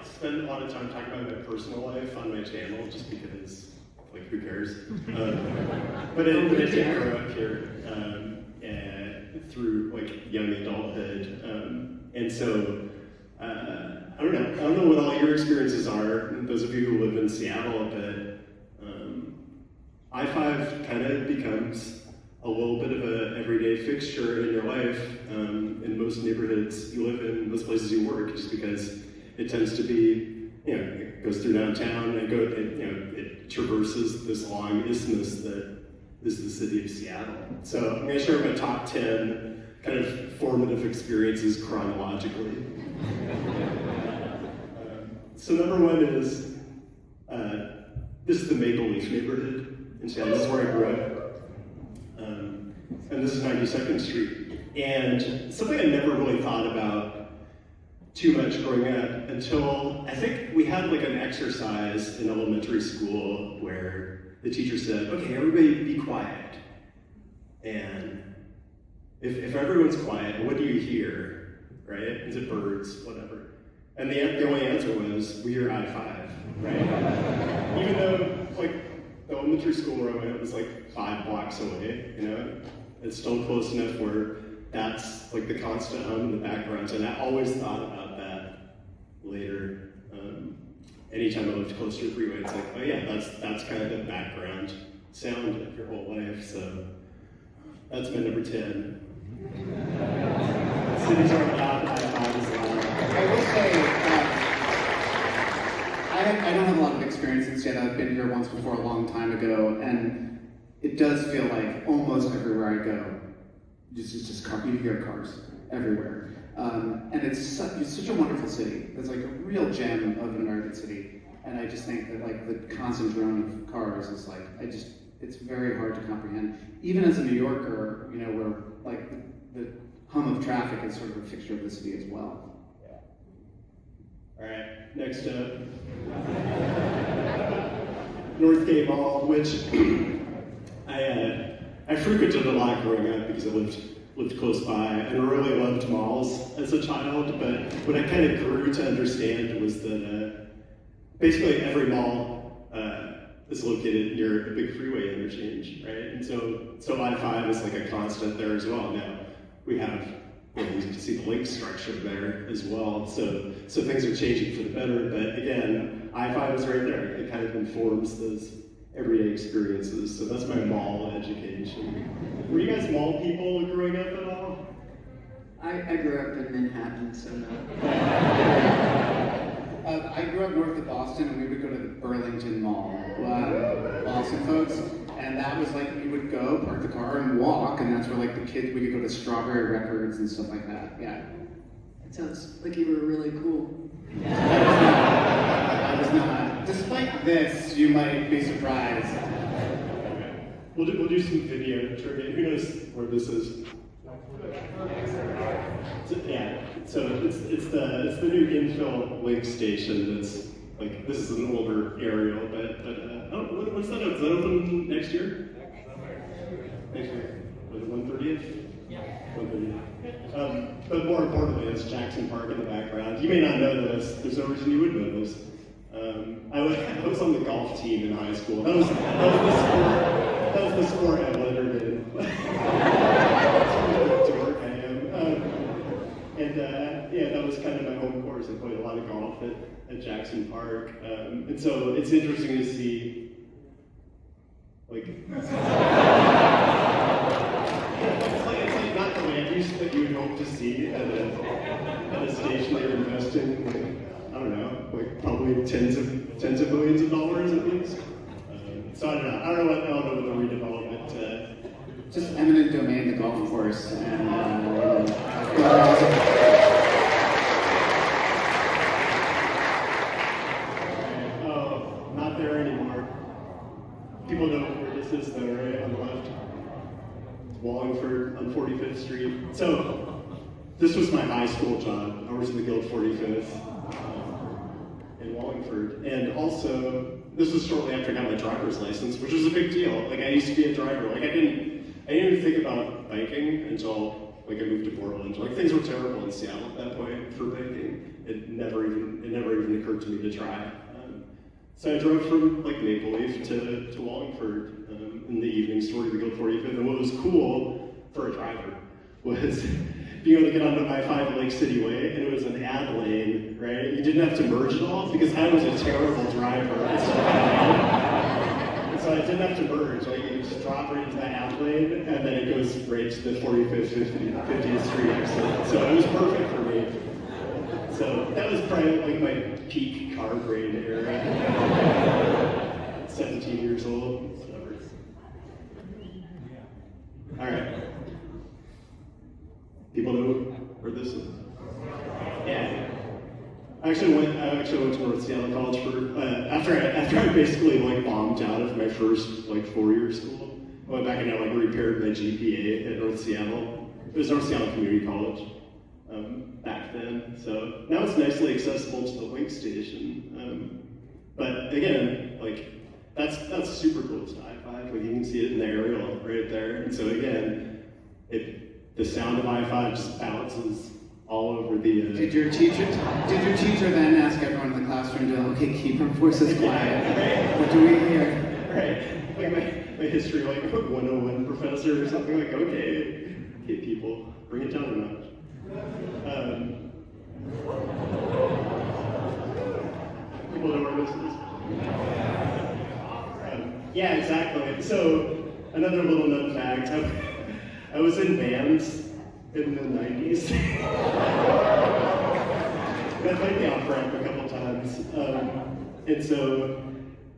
spend a lot of time talking about my personal life on my channel, just because, like, who cares? But I did grow up here through like young adulthood, and so I don't know what all your experiences are. Those of you who live in Seattle, but I-5 kind of becomes a little bit of an everyday fixture in your life in most neighborhoods you live in, most places you work, just because it tends to be, it goes through downtown and it traverses this long isthmus that is the city of Seattle. So I'm going to share my top 10 kind of formative experiences chronologically. So number one is, this is the Maple Leaf neighborhood in Seattle. This is where I grew up. And this is 92nd Street. And something I never really thought about too much growing up until I think we had like an exercise in elementary school where the teacher said, okay, everybody be quiet. And if everyone's quiet, what do you hear, right? Is it birds, whatever? And the only answer was, we hear I-5, right? Even though, like, the elementary school where I went was like 5 blocks away, it's still close enough where that's like the constant hum in the background. And I always thought about that later. Anytime I lived close to a freeway, it's like, oh yeah, that's kind of the background sound of your whole life. So that's my number 10. Cities are loud, I-5 is loud. I will say, I don't have a lot of experience in Seattle. I've been here once before a long time ago, and it does feel like almost everywhere I go, you hear cars everywhere. And it's such a wonderful city. It's like a real gem of an American city. And I just think that like the constant drone of cars is like, it's very hard to comprehend. Even as a New Yorker, where like the hum of traffic is sort of a fixture of the city as well. All right, next up. Northgate Mall, which I frequented a lot growing up because I lived close by and really loved malls as a child, but what I kind of grew to understand was that basically every mall is located near a big freeway interchange, right? And so I-5 is like a constant there as well. Now, we have, you can see the link structure there as well, so things are changing for the better, but again, I-5 is right there. It kind of informs those everyday experiences, so that's my mall education. Were you guys mall people growing up at all? I grew up in Manhattan, so no. I grew up north of Boston, and we would go to the Burlington Mall, Boston folks, and that was like, we would go, park the car, and walk, and that's where like the kids, we could go to Strawberry Records and stuff like that, yeah. It sounds like you were really cool. I was not. Despite this, you might be surprised. We'll do some video trivia. Who knows where this is? So it's the new infill link station. That's like, this is an older aerial, but what's that? Is that open next year? Next year, was it 130th? Yeah. 130th. But more importantly, it's Jackson Park in the background. You may not know this. There's no reason you would know this. I was on the golf team in high school. That was the sport I lettered in. That was kind of my home course. I played a lot of golf at Jackson Park, and so it's interesting to see, like, it's like not the land use that you would hope to see at a station that you're investing, like, I don't know, like probably tens of millions of dollars at least. So I don't know what the redevelopment. Just eminent domain, the golf course, and not there anymore. People know where this is though, right? On the left. Wallingford on 45th Street. So this was my high school job. I was in the Guild 45th in Wallingford. And also, this was shortly after I got my driver's license, which was a big deal. Like, I used to be a driver. Like, I didn't even think about biking until I moved to Portland. Like things were terrible in Seattle at that point for biking. It never even occurred to me to try. So I drove from like Maple Leaf to Wallingford in the evenings to work the Guild 45th. And what was cool for a driver was being able to get onto I-5 at Lake City Way, and it was an ad lane, right? You didn't have to merge it all because I was a terrible driver. And so I didn't have to merge. Like you just drop right into that ad lane, and then it goes right to the 45th, 50th Street exit. So it was perfect for me. So that was probably like my peak car brain era. 17 years old. Whatever. All right. People know where this is? Yeah. I actually went to North Seattle College for after I basically like bombed out of my first like 4-year school. I went back and I like repaired my GPA at North Seattle. It was North Seattle Community College back then. So now it's nicely accessible to the Link station. But again, like that's super close to I-5. Like you can see it in the aerial right there. And so again, the sound of I-5 just bounces all over the. Did your teacher then ask everyone in the classroom to keep our voices quiet? Right. What do we hear? Right. Like my history 101 professor or something like okay people, bring it down a notch. People know where this is. Yeah, exactly. So another little known fact. I was in bands in the 90s. I played the opera a couple times. And so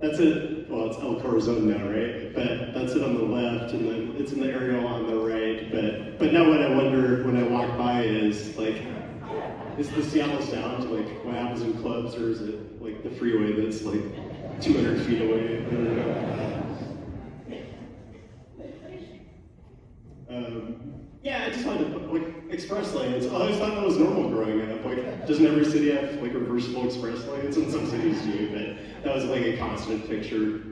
that's it. Well, it's El Corazon now, right? But that's it on the left, and then it's in the aerial on the right. But now what I wonder when I walk by is like, is the Seattle sound like what happens in clubs, or is it like the freeway that's like 200 feet away? I don't know. Yeah, I just wanted to express lanes. I always thought that was normal growing up. Like, doesn't every city have reversible express lanes? And some cities do, but that was like a constant picture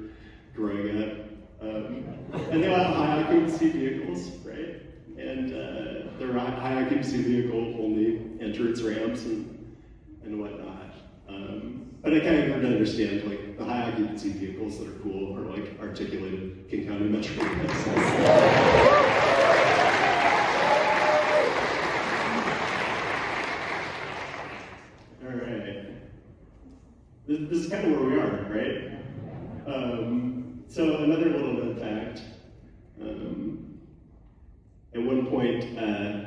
growing up. And they allow high occupancy vehicles, right? And they're high occupancy vehicle only entrance ramps and whatnot. But I kind of learned to understand like the high occupancy vehicles that are cool are like articulated King County Metro buses. This is kind of where we are, right? So another little known fact. At one point, I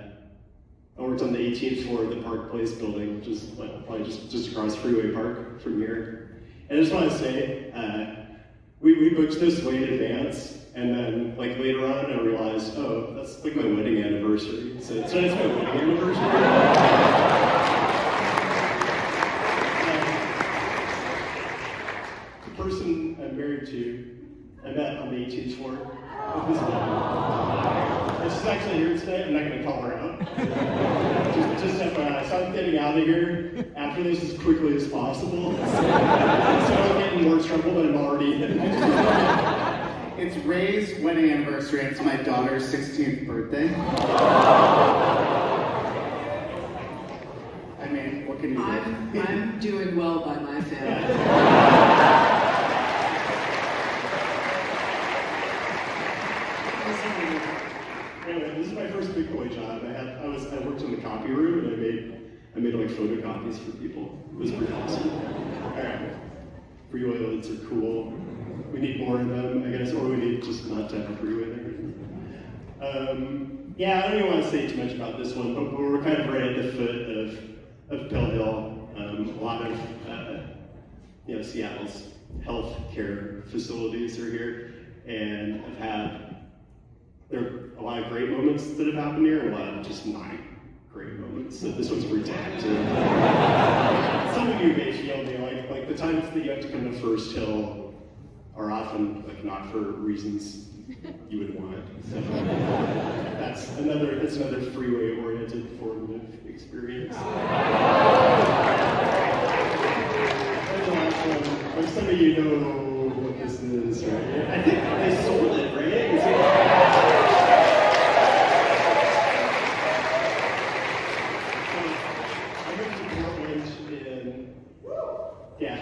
worked on the 18th floor of the Park Place building, which is probably just across Freeway Park from here. And I just want to say, we booked this way in advance, and then like later on, I realized, oh, that's like my wedding anniversary. So tonight's my wedding anniversary. Person I'm married to, I met on the 18th floor of this building. And she's actually here today. I'm not going to call her out. just FYI, so I'm getting out of here after this as quickly as possible. So I don't get in more trouble than I'm already in. It's Ray's wedding anniversary, and it's my daughter's 16th birthday. I mean, what can you do? I'm doing well by my family. Anyway, this is my first big boy job. I worked in the copy room, and I made like photocopies for people. It was pretty awesome. All right, freeway lights are cool. We need more of them, I guess, or we need just not to have a freeway there. Yeah, I don't even want to say too much about this one, but we're kind of right at the foot of Pill Hill. A lot of Seattle's health care facilities are here, and there are a lot of great moments that have happened here, and a lot of just not great moments. So this one's redacted. Some of you may feel me like the times that you have to come to First Hill are often like not for reasons you would want. So that's another freeway-oriented formative experience. And the last one, like some of you know what this is, right? I think they sold it, right? Yeah.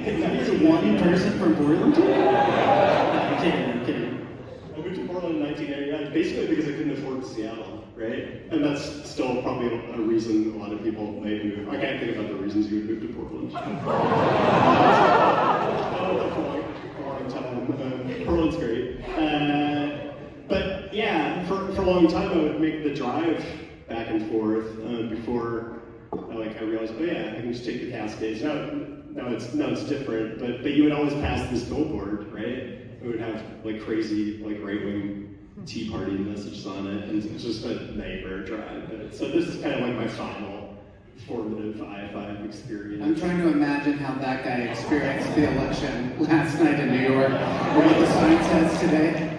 There's one person from Portland? I'm kidding. I moved to Portland in 1999, basically because I couldn't afford Seattle, right? And that's still probably a reason a lot of people might move. I can't think about the reasons you would move to Portland. For a long time. Portland's great. But yeah, for a long time I would make the drive back and forth before I realized, oh yeah, I can just take the Cascades. Now it's different, but you would always pass this billboard, right? It would have like crazy right-wing Tea Party messages on it, and it's just a nightmare drive. But, so this is kind of like my final formative I-5 experience. I'm trying to imagine how that guy experienced the election last night in New York, or what the sign says today.